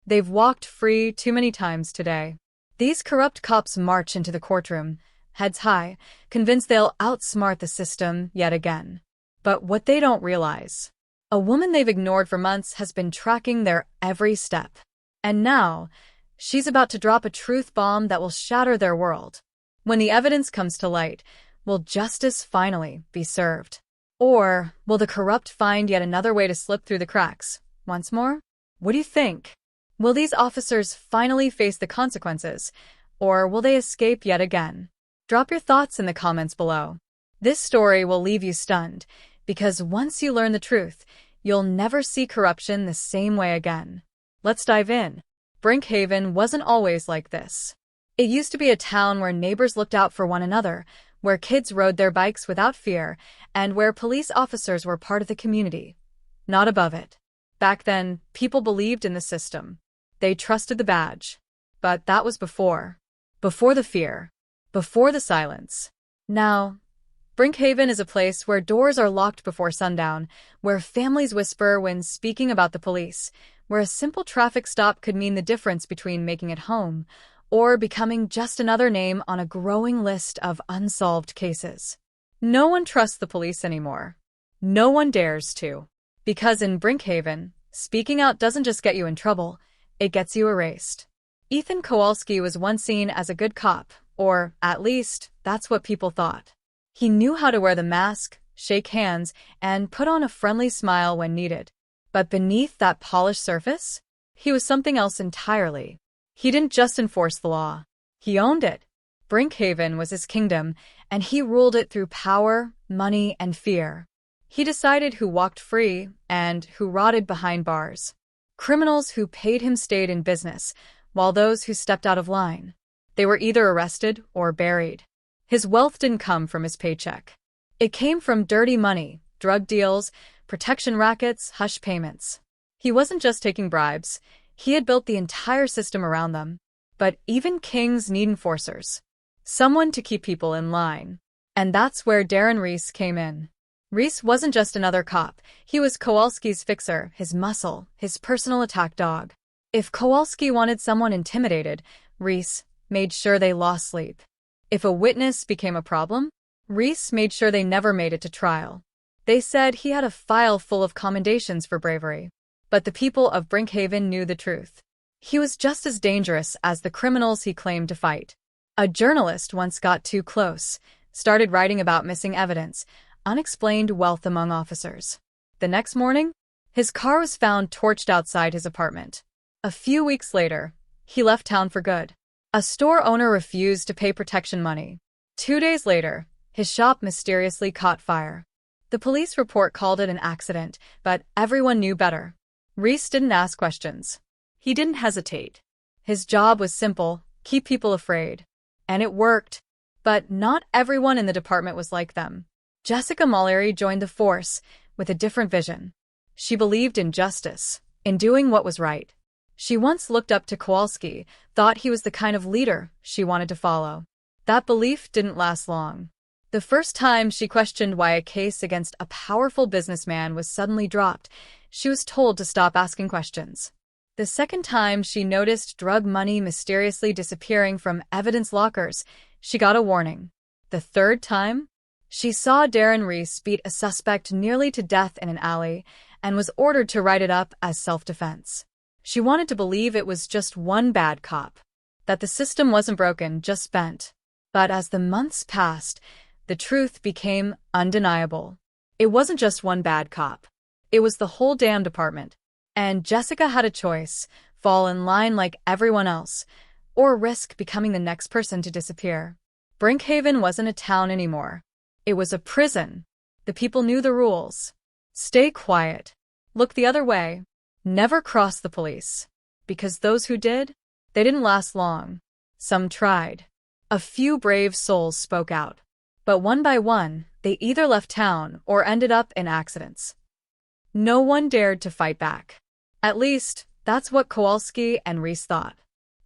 They've walked free too many times today. These corrupt cops march into the courtroom, heads high, convinced they'll outsmart the system yet again. But what they don't realize, a woman they've ignored for months has been tracking their every step. And now, she's about to drop a truth bomb that will shatter their world. When the evidence comes to light, will justice finally be served? Or will the corrupt find yet another way to slip through the cracks once more? What do you think? Will these officers finally face the consequences, or will they escape yet again? Drop your thoughts in the comments below. This story will leave you stunned, because once you learn the truth, you'll never see corruption the same way again. Let's dive in. Brinkhaven wasn't always like this. It used to be a town where neighbors looked out for one another, where kids rode their bikes without fear, and where police officers were part of the community, not above it. Back then, people believed in the system. They trusted the badge. But that was before the fear, before the silence. Now, Brinkhaven is a place where doors are locked before sundown, where families whisper when speaking about the police, where a simple traffic stop could mean the difference between making it home or becoming just another name on a growing list of unsolved cases. No one trusts the police anymore. No one dares to. Because in Brinkhaven, speaking out doesn't just get you in trouble, it gets you erased. Ethan Kowalski was once seen as a good cop, or at least, that's what people thought. He knew how to wear the mask, shake hands, and put on a friendly smile when needed. But beneath that polished surface, he was something else entirely. He didn't just enforce the law. He owned it. Brinkhaven was his kingdom, and he ruled it through power, money, and fear. He decided who walked free and who rotted behind bars. Criminals who paid him stayed in business, while those who stepped out of line, they were either arrested or buried. His wealth didn't come from his paycheck. It came from dirty money, drug deals, protection rackets, hush payments. He wasn't just taking bribes. He had built the entire system around them. But even kings need enforcers. Someone to keep people in line. And that's where Darren Reese came in. Reese wasn't just another cop. He was Kowalski's fixer, his muscle, his personal attack dog. If Kowalski wanted someone intimidated, Reese made sure they lost sleep. If a witness became a problem, Reese made sure they never made it to trial. They said he had a file full of commendations for bravery. But the people of Brinkhaven knew the truth. He was just as dangerous as the criminals he claimed to fight. A journalist once got too close, started writing about missing evidence, unexplained wealth among officers. The next morning, his car was found torched outside his apartment. A few weeks later, he left town for good. A store owner refused to pay protection money. 2 days later, his shop mysteriously caught fire. The police report called it an accident, but everyone knew better. Reese didn't ask questions. He didn't hesitate. His job was simple: keep people afraid. And it worked. But not everyone in the department was like them. Jessica Mallory joined the force with a different vision. She believed in justice, in doing what was right. She once looked up to Kowalski, thought he was the kind of leader she wanted to follow. That belief didn't last long. The first time she questioned why a case against a powerful businessman was suddenly dropped, she was told to stop asking questions. The second time she noticed drug money mysteriously disappearing from evidence lockers, she got a warning. The third time, she saw Darren Reese beat a suspect nearly to death in an alley and was ordered to write it up as self-defense. She wanted to believe it was just one bad cop, that the system wasn't broken, just bent. But as the months passed, the truth became undeniable. It wasn't just one bad cop. It was the whole damn department. And Jessica had a choice: fall in line like everyone else, or risk becoming the next person to disappear. Brinkhaven wasn't a town anymore. It was a prison. The people knew the rules. Stay quiet. Look the other way. Never cross the police. Because those who did, they didn't last long. Some tried. A few brave souls spoke out. But one by one, they either left town or ended up in accidents. No one dared to fight back. At least, that's what Kowalski and Reese thought.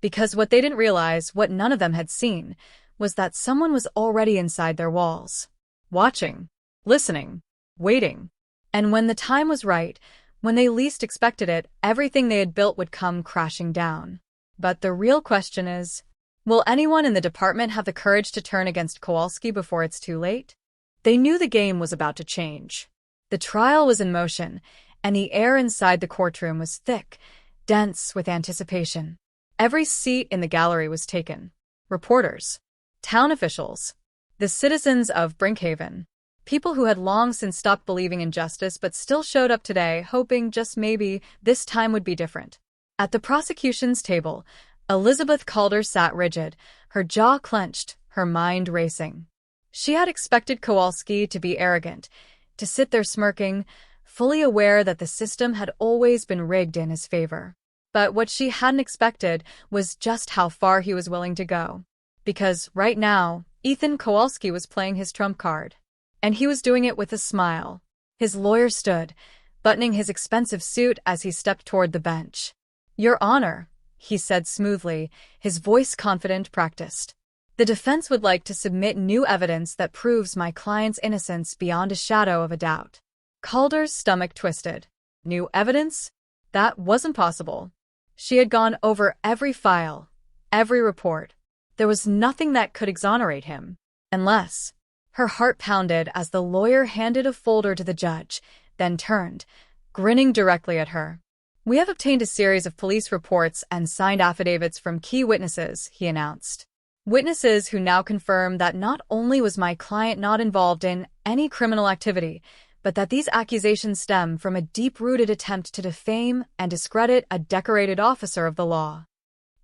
Because what they didn't realize, what none of them had seen, was that someone was already inside their walls. Watching, listening, waiting. And when the time was right, When they least expected it, everything they had built would come crashing down. But the real question is, will anyone in the department have the courage to turn against Kowalski before it's too late? They knew the game was about to change. The trial was in motion, and the air inside the courtroom was thick, dense with anticipation. Every seat in the gallery was taken. Reporters, town officials, the citizens of Brinkhaven, people who had long since stopped believing in justice but still showed up today, hoping just maybe this time would be different. At the prosecution's table, Elizabeth Calder sat rigid, her jaw clenched, her mind racing. She had expected Kowalski to be arrogant, to sit there smirking, fully aware that the system had always been rigged in his favor. But what she hadn't expected was just how far he was willing to go. Because right now, Ethan Kowalski was playing his trump card. And he was doing it with a smile. His lawyer stood, buttoning his expensive suit as he stepped toward the bench. "Your Honor," he said smoothly, his voice confident, practiced. "The defense would like to submit new evidence that proves my client's innocence beyond a shadow of a doubt." Calder's stomach twisted. New evidence? That wasn't possible. She had gone over every file, every report. There was nothing that could exonerate him. Unless... Her heart pounded as the lawyer handed a folder to the judge, then turned, grinning directly at her. "We have obtained a series of police reports and signed affidavits from key witnesses," he announced. "Witnesses who now confirm that not only was my client not involved in any criminal activity, but that these accusations stem from a deep-rooted attempt to defame and discredit a decorated officer of the law."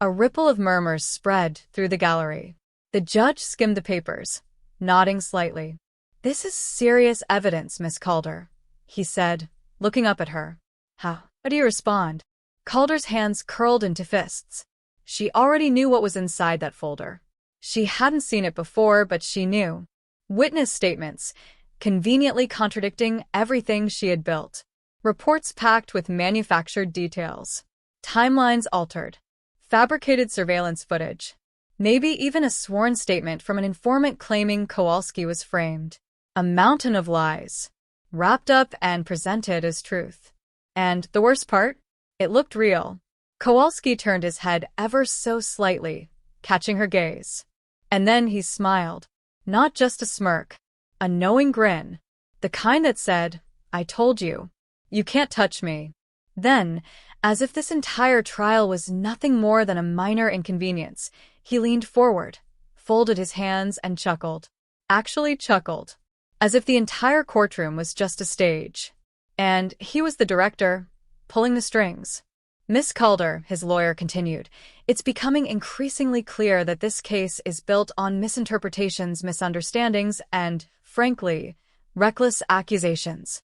A ripple of murmurs spread through the gallery. The judge skimmed the papers, nodding slightly. "This is serious evidence, Miss Calder," he said, looking up at her. How do you respond?" Calder's hands curled into fists. She already knew what was inside that folder. She hadn't seen it before, but she knew. Witness statements, conveniently contradicting everything she had built. Reports packed with manufactured details. Timelines altered. Fabricated surveillance footage. Maybe even a sworn statement from an informant claiming Kowalski was framed. A mountain of lies, wrapped up and presented as truth. And the worst part? It looked real. Kowalski turned his head ever so slightly, catching her gaze. And then he smiled. Not just a smirk. A knowing grin. The kind that said, "I told you. You can't touch me." Then, as if this entire trial was nothing more than a minor inconvenience, he leaned forward, folded his hands, and chuckled. Actually chuckled. As if the entire courtroom was just a stage. And he was the director, pulling the strings. "Miss Calder," his lawyer continued, "it's becoming increasingly clear that this case is built on misinterpretations, misunderstandings, and, frankly, reckless accusations."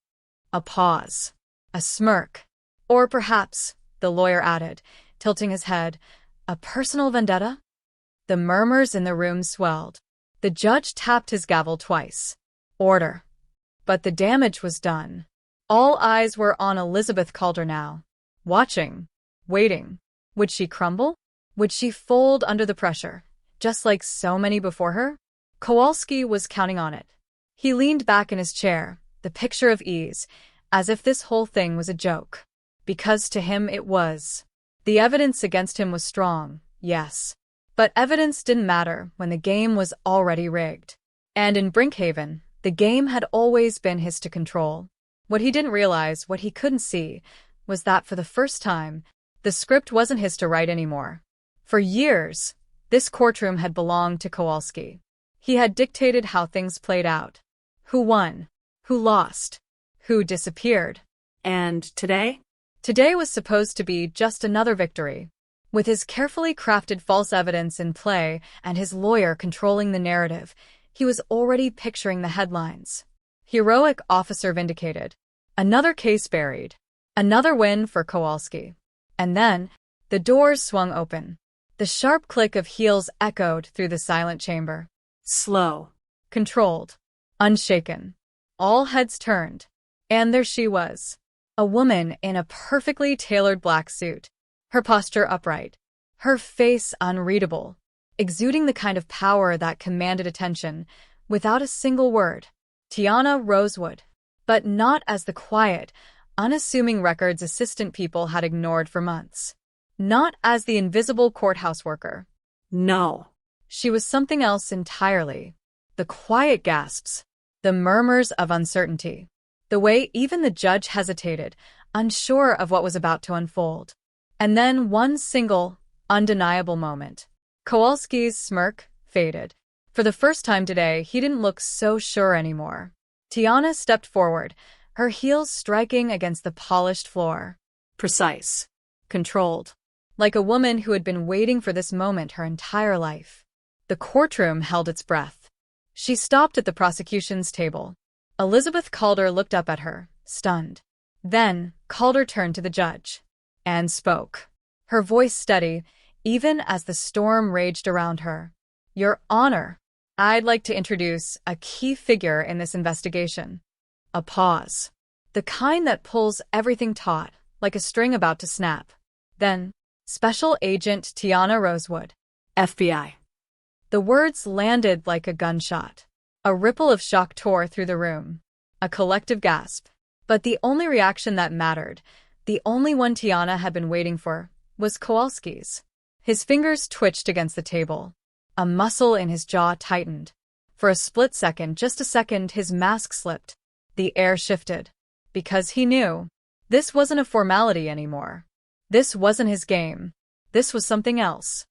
A pause. A smirk. Or perhaps, the lawyer added, tilting his head, a personal vendetta? The murmurs in the room swelled. The judge tapped his gavel twice. Order. But the damage was done. All eyes were on Elizabeth Calder now. Watching. Waiting. Would she crumble? Would she fold under the pressure, just like so many before her? Kowalski was counting on it. He leaned back in his chair, the picture of ease, as if this whole thing was a joke. Because to him it was. The evidence against him was strong, yes. But evidence didn't matter when the game was already rigged. And in Brinkhaven, the game had always been his to control. What he didn't realize, what he couldn't see, was that for the first time, the script wasn't his to write anymore. For years, this courtroom had belonged to Kowalski. He had dictated how things played out. Who won? Who lost? Who disappeared? And today? Today was supposed to be just another victory. With his carefully crafted false evidence in play and his lawyer controlling the narrative, he was already picturing the headlines. Heroic officer vindicated. Another case buried. Another win for Kowalski. And then, the doors swung open. The sharp click of heels echoed through the silent chamber. Slow. Controlled. Unshaken. All heads turned. And there she was. A woman in a perfectly tailored black suit. Her posture upright. Her face unreadable. Exuding the kind of power that commanded attention, without a single word. Tiana Rosewood. But not as the quiet, unassuming records assistant people had ignored for months. Not as the invisible courthouse worker. No. She was something else entirely. The quiet gasps, the murmurs of uncertainty, the way even the judge hesitated, unsure of what was about to unfold. And then one single, undeniable moment. Kowalski's smirk faded. For the first time today, he didn't look so sure anymore. Tiana stepped forward, her heels striking against the polished floor. Precise. Controlled. Like a woman who had been waiting for this moment her entire life. The courtroom held its breath. She stopped at the prosecution's table. Elizabeth Calder looked up at her, stunned. Then, Calder turned to the judge and spoke. Her voice steady, even as the storm raged around her. Your Honor, I'd like to introduce a key figure in this investigation. A pause. The kind that pulls everything taut, like a string about to snap. Then, Special Agent Tiana Rosewood. FBI. The words landed like a gunshot. A ripple of shock tore through the room. A collective gasp. But the only reaction that mattered, the only one Tiana had been waiting for, was Kowalski's. His fingers twitched against the table. A muscle in his jaw tightened. For a split second, just a second, his mask slipped. The air shifted. Because he knew. This wasn't a formality anymore. This wasn't his game. This was something else.